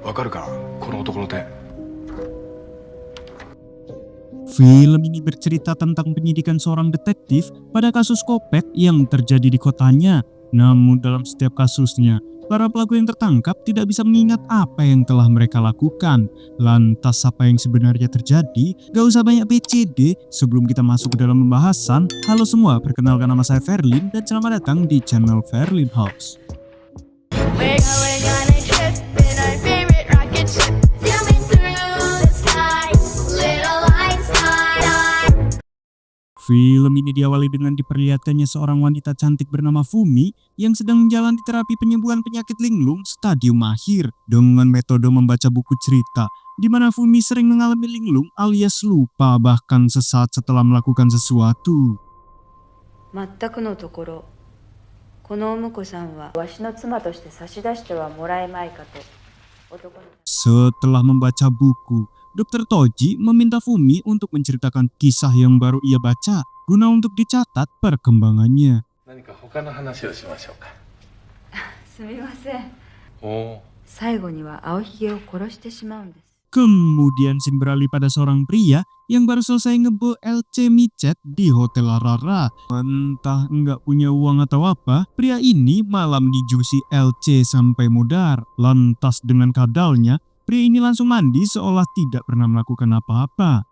わかるかなこの男の手。 Film ini bercerita tentang penyidikan seorang detektif pada kasus kopet yang terjadi di kotanya. Namun dalam setiap kasusnya, para pelaku yang tertangkap tidak bisa mengingat apa yang telah mereka lakukan. Lantas apa yang sebenarnya terjadi? Gak usah banyak PCD, sebelum kita masuk ke dalam pembahasan. Halo semua, perkenalkan nama saya Ferlin dan selamat datang di channel Ferlin House. We're going on a trip in our favorite rocket ship, zooming through the sky, little lights on. Film ini diawali dengan diperlihatkannya seorang wanita cantik bernama Fumi yang sedang menjalani terapi penyembuhan penyakit linglung stadium akhir dengan metode membaca buku cerita, di mana Fumi sering mengalami linglung alias lupa bahkan sesaat setelah melakukan sesuatu. 全くのところ、このお婿さんはわしの妻として差し出してはもらえまいかと男に。 Setelah membaca buku, Dr. Toji meminta Fumi untuk menceritakan kisah yang baru ia baca guna untuk dicatat perkembangannya. 何か他の話をしましょうか。すみません。おお。最後には青ひげを殺してしまうんです。 Kemudian scene beralih pada seorang pria yang baru selesai ngebo LC micet di Hotel Rara. Entah nggak punya uang atau apa, pria ini malah meniju si LC sampai mudar. Lantas dengan kadalnya, pria ini langsung mandi seolah tidak pernah melakukan apa-apa.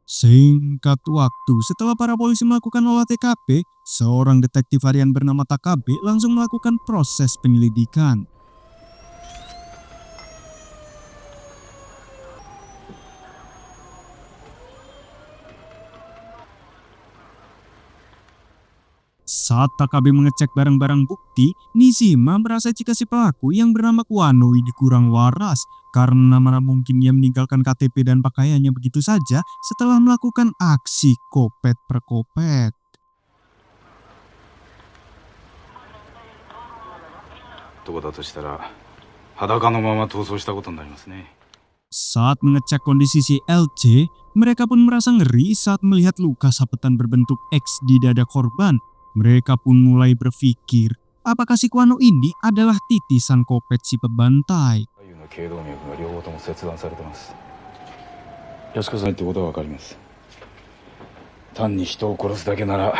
Singkat waktu, setelah para polisi melakukan olah TKP, seorang detektif harian bernama Takabe langsung melakukan proses penyelidikan. Saat Takabe mengecek barang-barang bukti, Nishima merasa jika si pelaku yang bernama Kuano ini kurang waras karena mana mungkin ia meninggalkan KTP dan pakaiannya begitu saja setelah melakukan aksi kopet per kopet. 男だとしたら裸のまま逃走したことになりますね。 Saat mengecek kondisi si LC, mereka pun merasa ngeri saat melihat luka sabetan berbentuk X di dada korban. Mereka pun mulai berpikir, apakah si Kuano ini adalah titisan kopet si pembantai? 左右の頸動脈が両方とも切断されてます。安子さんってことはわかります。単に人を殺すだけなら。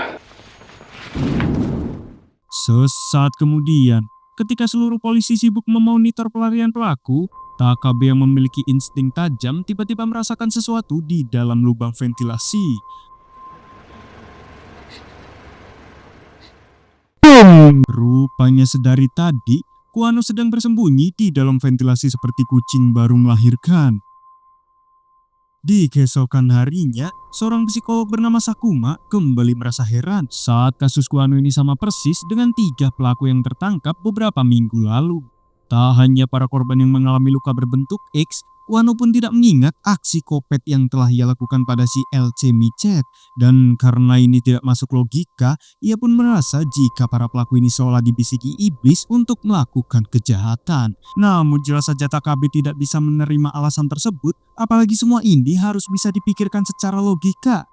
Sesaat kemudian, ketika seluruh polisi sibuk memonitor pelarian pelaku, Takabe yang memiliki insting tajam tiba-tiba merasakan sesuatu di dalam lubang ventilasi. Rupanya sedari tadi, Kuano sedang bersembunyi di dalam ventilasi seperti kucing baru melahirkan. Di keesokan harinya, seorang psikolog bernama Sakuma kembali merasa heran saat kasus Kuano ini sama persis dengan 3 pelaku yang tertangkap beberapa minggu lalu. Tak hanya para korban yang mengalami luka berbentuk X, Kuano pun tidak mengingat aksi kopet yang telah ia lakukan pada si LC micet. Dan karena ini tidak masuk logika, ia pun merasa jika para pelaku ini seolah dibisiki iblis untuk melakukan kejahatan. Namun jelas saja Takabe tidak bisa menerima alasan tersebut, apalagi semua ini harus bisa dipikirkan secara logika.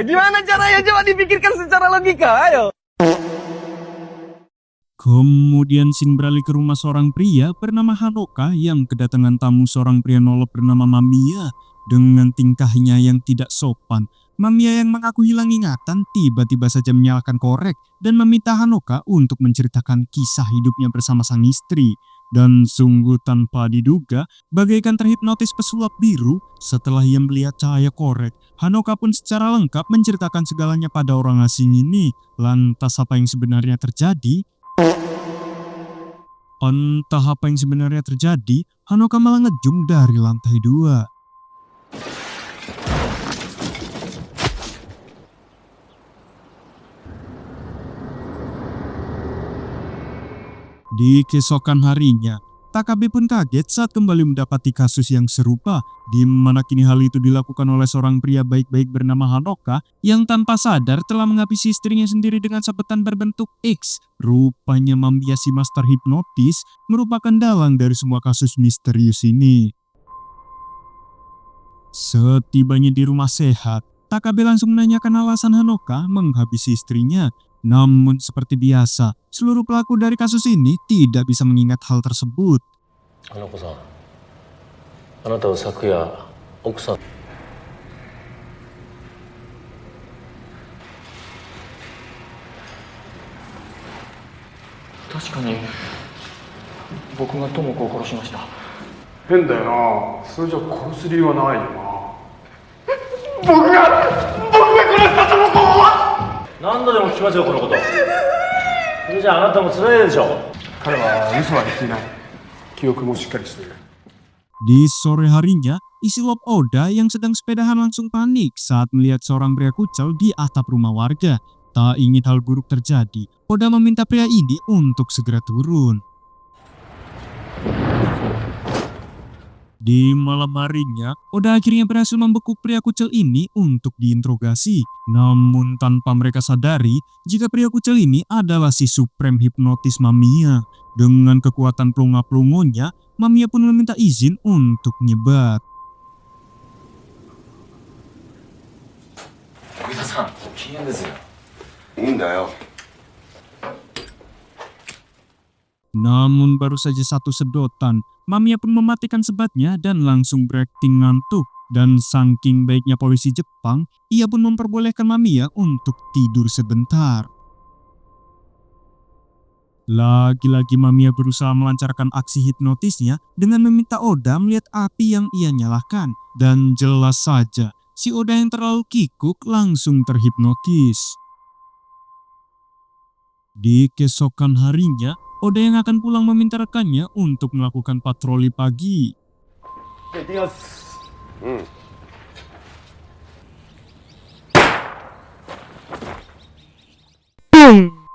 Gimana caranya coba dipikirkan secara logika, ayo. Kemudian scene beralih ke rumah seorang pria bernama Hanoka yang kedatangan tamu seorang pria nolok bernama Mamiya. Dengan tingkahnya yang tidak sopan, Mamiya yang mengaku hilang ingatan tiba-tiba saja menyalakan korek dan meminta Hanoka untuk menceritakan kisah hidupnya bersama sang istri. Dan sungguh tanpa diduga, bagaikan terhipnotis pesulap biru, setelah ia melihat cahaya korek, Hanoka pun secara lengkap menceritakan segalanya pada orang asing ini. Lantas apa yang sebenarnya terjadi? Entah apa yang sebenarnya terjadi, Hanoka malah ngejung dari lantai 2. Di keesokan harinya, Takabe pun kaget saat kembali mendapati kasus yang serupa, di mana kini hal itu dilakukan oleh seorang pria baik-baik bernama Hanoka yang tanpa sadar telah menghabisi istrinya sendiri dengan sabetan berbentuk X. Rupanya Mamiya si master hipnotis merupakan dalang dari semua kasus misterius ini. Setibanya di rumah sehat, Takabe langsung menanyakan alasan Hanoka menghabisi istrinya. Namun seperti biasa, seluruh pelaku dari kasus ini tidak bisa mengingat hal tersebut. あの子さん、あなたは昨夜奥さん確かに僕が智子を殺しました。変だよな。それじゃ殺す理由はないよな。何度でも聞きますよこのこと。それじゃあなたも辛いでしょ。彼は嘘は言っていない。記憶もしっかりしている。 Di sore harinya, isi Lop Oda yang sedang sepedahan langsung panik saat melihat seorang pria kucel di atap rumah warga. Tak ingin hal buruk terjadi, Oda meminta pria ini untuk segera turun. Di malam harinya, Oda akhirnya berhasil membekuk pria kucel ini untuk diinterogasi. Namun tanpa mereka sadari, jika pria kucel ini adalah si Supreme Hipnotis Mamiya. Dengan kekuatan pelunga-pelungonya, Mamiya pun meminta izin untuk nyebat. 奥田さん、禁煙ですよ。いいんだよ。 Namun baru saja satu sedotan, Mamiya pun mematikan sebatnya dan langsung berakting ngantuk. Dan saking baiknya polisi Jepang, ia pun memperbolehkan Mamiya untuk tidur sebentar. Lagi-lagi Mamiya berusaha melancarkan aksi hipnotisnya dengan meminta Oda melihat api yang ia nyalakan. Dan jelas saja, si Oda yang terlalu kikuk langsung terhipnotis. Di keesokan harinya, Oda yang akan pulang meminta rekannya untuk melakukan patroli pagi.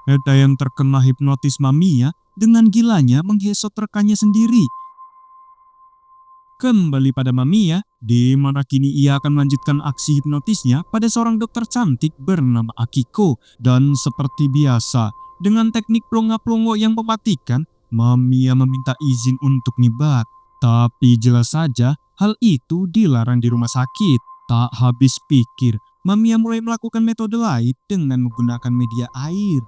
Oda yang terkena hipnotis Mamiya dengan gilanya menggesot rekannya sendiri. Kembali pada Mamiya, di mana kini ia akan melanjutkan aksi hipnotisnya pada seorang dokter cantik bernama Akiko. Dan seperti biasa, dengan teknik pelongo-pelongo yang mematikan, Mamiya meminta izin untuk nyebat. Tapi jelas saja, hal itu dilarang di rumah sakit. Tak habis pikir, Mamiya mulai melakukan metode lain dengan menggunakan media air.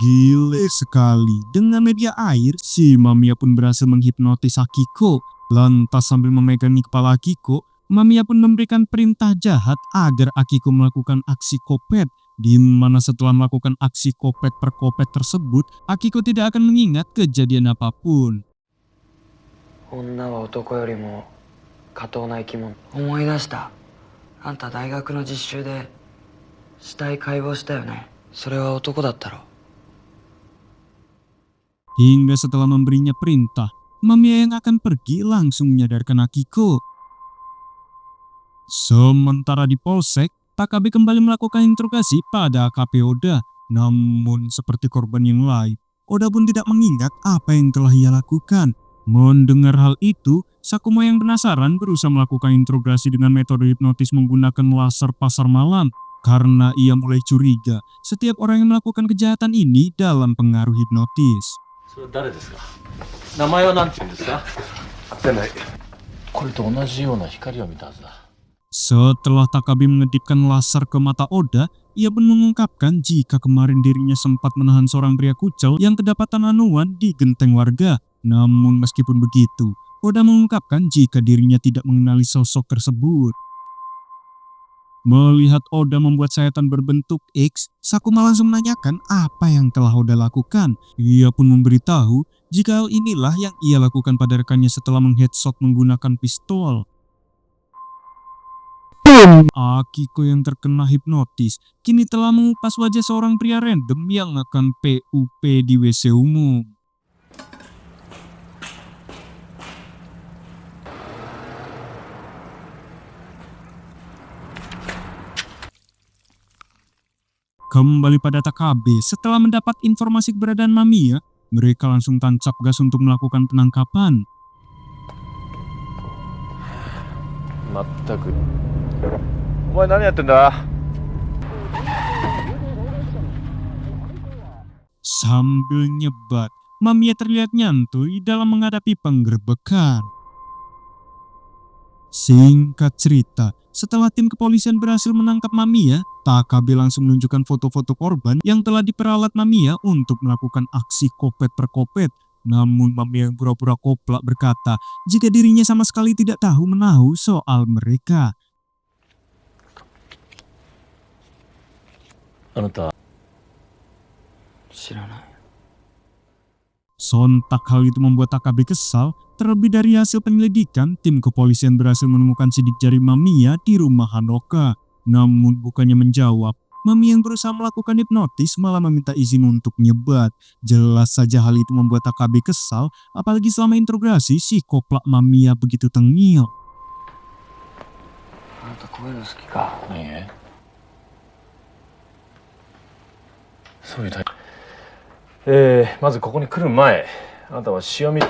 Gile sekali, dengan media air, si Mamiya pun berhasil menghipnotis Akiko. Lantas sambil memegangi kepala Akiko, Mamiya pun memberikan perintah jahat agar Akiko melakukan aksi kopet. Di mana setelah melakukan aksi kopet per kopet tersebut, Akiko tidak akan mengingat kejadian apapun. 女は男よりも下等な生き物。思い出した。あんた大学の実習で死体解剖したよね。それは男だったろ。 Hingga setelah memberinya perintah, Mamiya yang akan pergi langsung menyadarkan Akiko. Sementara di polsek, Takabe kembali melakukan interogasi pada AKP Oda. Namun seperti korban yang lain, Oda pun tidak mengingat apa yang telah ia lakukan. Mendengar hal itu, Sakuma yang penasaran berusaha melakukan interogasi dengan metode hipnotis menggunakan laser pasar malam. Karena ia mulai curiga setiap orang yang melakukan kejahatan ini dalam pengaruh hipnotis. それは誰ですか。名前は何て言うんですか。会ってない。これと同じような光を見たはずだ。 Setelah Takabe mengedipkan laser ke mata Oda, ia pun mengungkapkan jika kemarin dirinya sempat menahan seorang pria kucel yang kedapatan anuan di genteng warga. Namun meskipun begitu, Oda mengungkapkan jika dirinya tidak mengenali sosok tersebut. Melihat Oda membuat sayatan berbentuk X, Sakuma langsung menanyakan apa yang telah Oda lakukan. Ia pun memberitahu jika hal inilah yang ia lakukan pada rekannya setelah mengheadshot menggunakan pistol. Akiko yang terkena hipnotis kini telah mengupas wajah seorang pria random yang akan PUP di WC umum. Kembali pada Takabe, setelah mendapat informasi keberadaan Mamiya, mereka langsung tancap gas untuk melakukan penangkapan. まったく。お前何やってんだ。Sambil nyebat, Mamiya terlihat nyantui dalam menghadapi penggerbekan. Singkat cerita, setelah tim kepolisian berhasil menangkap Mamiya, Takabe langsung menunjukkan foto-foto korban yang telah diperalat Mamiya untuk melakukan aksi kopet per kopet. Namun Mamiya yang pura-pura koplak berkata jika dirinya sama sekali tidak tahu menahu soal mereka. あなた、知らない。 Sontak hal itu membuat Takabe kesal. Terlebih dari hasil penyelidikan, tim kepolisian berhasil menemukan sidik jari Mamiya di rumah Hanoka. Namun bukannya menjawab, Mamiya yang berusaha melakukan hipnotis malah meminta izin untuk nyebat. Jelas saja hal itu membuat Takabe kesal, apalagi selama interogasi si koplak Mamiya begitu tengil. あなたこういうの好きか。何そういうタイプ。まずここに来る前、あなたは塩味。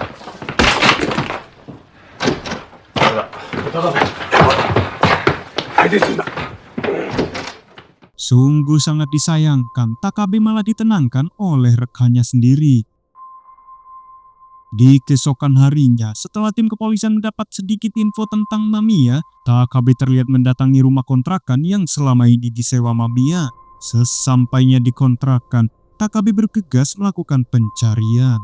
Sungguh sangat disayangkan, Takabe malah ditenangkan oleh rekannya sendiri. Di keesokan harinya, setelah tim kepolisian mendapat sedikit info tentang Mamiya, Takabe terlihat mendatangi rumah kontrakan yang selama ini disewa Mamiya. Sesampainya di kontrakan, Takabe bergegas melakukan pencarian.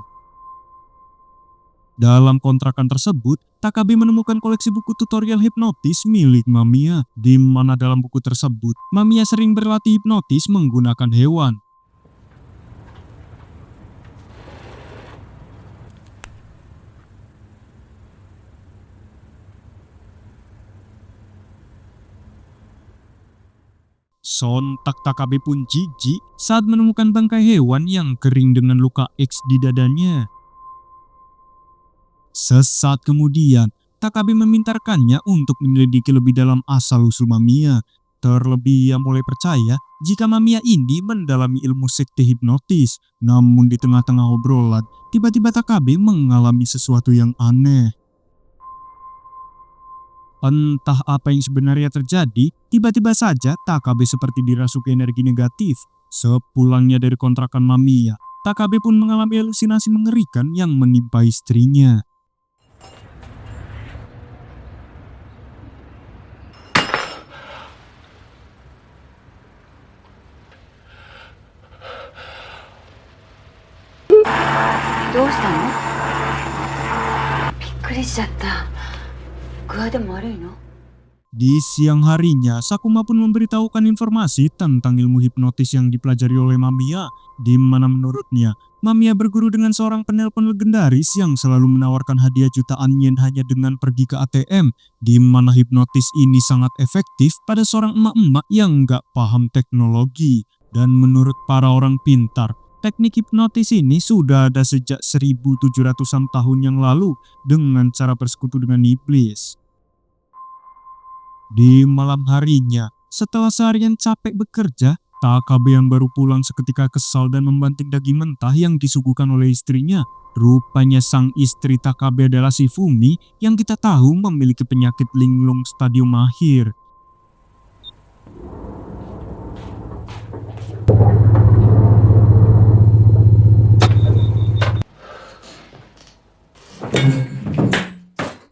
Dalam kontrakan tersebut, Takabe menemukan koleksi buku tutorial hipnotis milik Mamiya, di mana dalam buku tersebut, Mamiya sering berlatih hipnotis menggunakan hewan. Sontak Takabe pun jijik saat menemukan bangkai hewan yang kering dengan luka X di dadanya. Sesaat kemudian, Takabe memintarkannya untuk menyelidiki lebih dalam asal-usul Mamiya. Terlebih ia mulai percaya jika Mamiya ini mendalami ilmu sekte hipnotis. Namun di tengah-tengah obrolan, tiba-tiba Takabe mengalami sesuatu yang aneh. Entah apa yang sebenarnya terjadi, tiba-tiba saja Takabe seperti dirasuki energi negatif. Sepulangnya dari kontrakan Mamiya, Takabe pun mengalami halusinasi mengerikan yang menimpa istrinya. Di siang harinya, Sakuma pun memberitahukan informasi tentang ilmu hipnotis yang dipelajari oleh Mamiya, di mana menurutnya, Mamiya berguru dengan seorang penelpon legendaris yang selalu menawarkan hadiah jutaan yen hanya dengan pergi ke ATM, di mana hipnotis ini sangat efektif pada seorang emak-emak yang nggak paham teknologi. Dan menurut para orang pintar, teknik hipnotis ini sudah ada sejak 1700-an tahun yang lalu dengan cara bersekutu dengan iblis. Di malam harinya, setelah seharian capek bekerja, Takabe yang baru pulang seketika kesal dan membanting daging mentah yang disuguhkan oleh istrinya. Rupanya sang istri Takabe adalah Shifumi yang kita tahu memiliki penyakit linglung stadium akhir.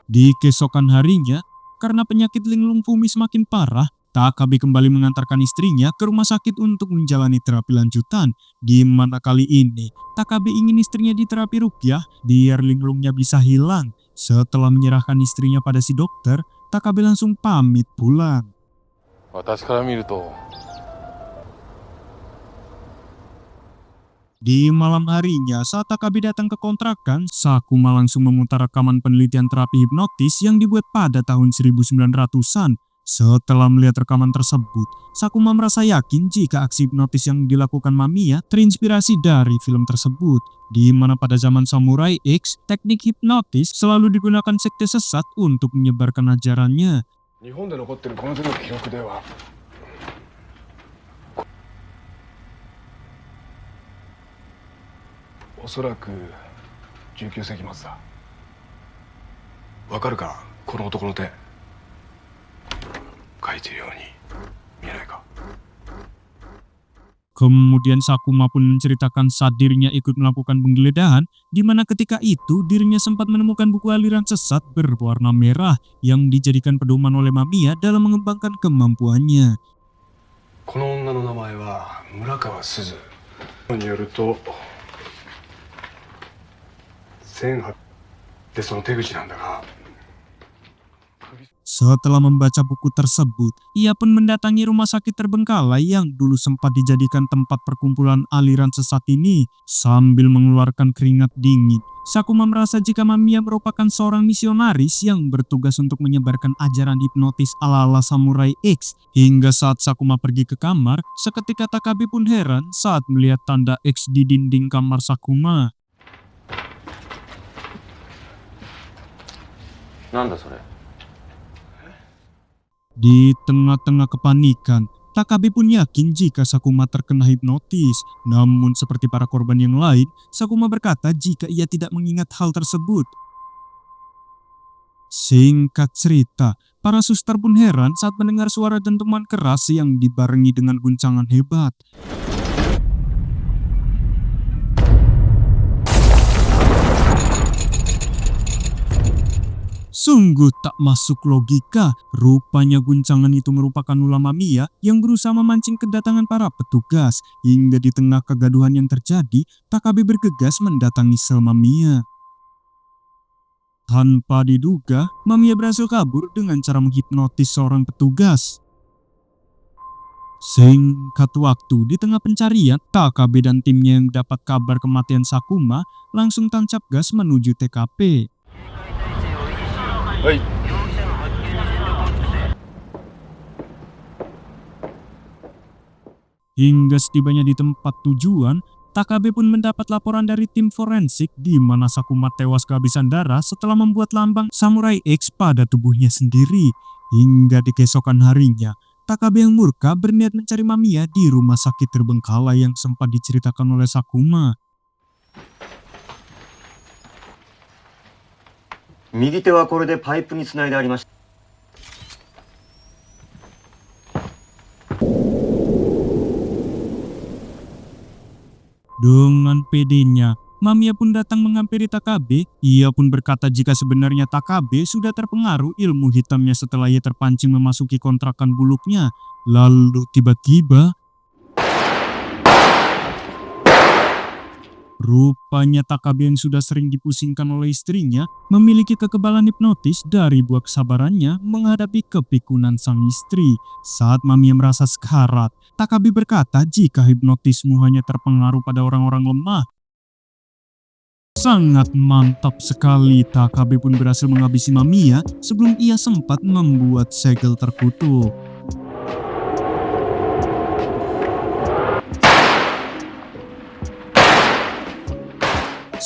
Di keesokan harinya, karena penyakit linglung Fumi semakin parah, Takabe kembali mengantarkan istrinya ke rumah sakit untuk menjalani terapi lanjutan. Di mana kali ini, Takabe ingin istrinya diterapi ruqyah biar linglungnya bisa hilang. Setelah menyerahkan istrinya pada si dokter, Takabe langsung pamit pulang. Di malam harinya, saat Takabe datang ke kontrakan, Sakuma langsung memutar rekaman penelitian terapi hipnotis yang dibuat pada tahun 1900-an. Setelah melihat rekaman tersebut, Sakuma merasa yakin jika aksi hipnotis yang dilakukan Mamiya terinspirasi dari film tersebut, di mana pada zaman Samurai X, teknik hipnotis selalu digunakan sekte sesat untuk menyebarkan ajarannya. おそらく19世紀末だ。わかるか、この男の手。書いてるように見えないか。Kemudian Sakuma pun menceritakan saat dirinya ikut melakukan penggeledahan, di mana ketika itu dirinya sempat menemukan buku aliran sesat berwarna merah yang dijadikan pedoman oleh Mamiya dalam mengembangkan kemampuannya. この女の名前は村川すずによると1800でその手口なんだが Setelah membaca buku tersebut, ia pun mendatangi rumah sakit terbengkalai yang dulu sempat dijadikan tempat perkumpulan aliran sesat ini. Sambil mengeluarkan keringat dingin, Sakuma merasa jika Mamiya merupakan seorang misionaris yang bertugas untuk menyebarkan ajaran hipnotis ala-ala Samurai X. Hingga saat Sakuma pergi ke kamar, seketika Takabe pun heran saat melihat tanda X di dinding kamar Sakuma. なんだそれ。 Di tengah-tengah kepanikan, Takabe pun yakin jika Sakuma terkena hipnotis. Namun seperti para korban yang lain, Sakuma berkata jika ia tidak mengingat hal tersebut. Singkat cerita, para suster pun heran saat mendengar suara dentuman keras yang dibarengi dengan guncangan hebat. Sungguh tak masuk logika, rupanya guncangan itu merupakan ulah Mamiya yang berusaha memancing kedatangan para petugas. Hingga di tengah kegaduhan yang terjadi, Takabe bergegas mendatangi sel Mamiya. Tanpa diduga, Mamiya berhasil kabur dengan cara menghipnotis seorang petugas. Singkat waktu, di tengah pencarian, Takabe dan timnya yang dapat kabar kematian Sakuma langsung tancap gas menuju TKP. Hingga setibanya di tempat tujuan, Takabe pun mendapat laporan dari tim forensik di mana Sakuma tewas kehabisan darah setelah membuat lambang Samurai X pada tubuhnya sendiri. Hingga di keesokan harinya, Takabe yang murka berniat mencari Mamiya di rumah sakit terbengkalai yang sempat diceritakan oleh Sakuma. 右手はこれでパイプにつないでありました。 Dengan pedenya, Mamiya pun datang menghampiri Takabe. Ia pun berkata jika sebenarnya Takabe sudah terpengaruh ilmu hitamnya setelah ia terpancing memasuki kontrakan buluknya. Lalu tiba-tiba, rupanya Takabe yang sudah sering dipusingkan oleh istrinya memiliki kekebalan hipnotis dari buah kesabarannya menghadapi kepikunan sang istri. Saat Mamiya merasa sekarat, Takabe berkata jika hipnotismu hanya terpengaruh pada orang-orang lemah. Sangat mantap sekali, Takabe pun berhasil menghabisi Mamiya sebelum ia sempat membuat segel terkutuk.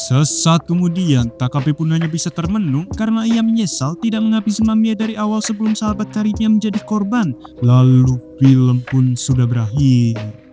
Sesaat kemudian, Takabe pun hanya bisa termenung karena ia menyesal tidak menghabisi Mamiya dari awal sebelum sahabat karibnya menjadi korban. Lalu film pun sudah berakhir.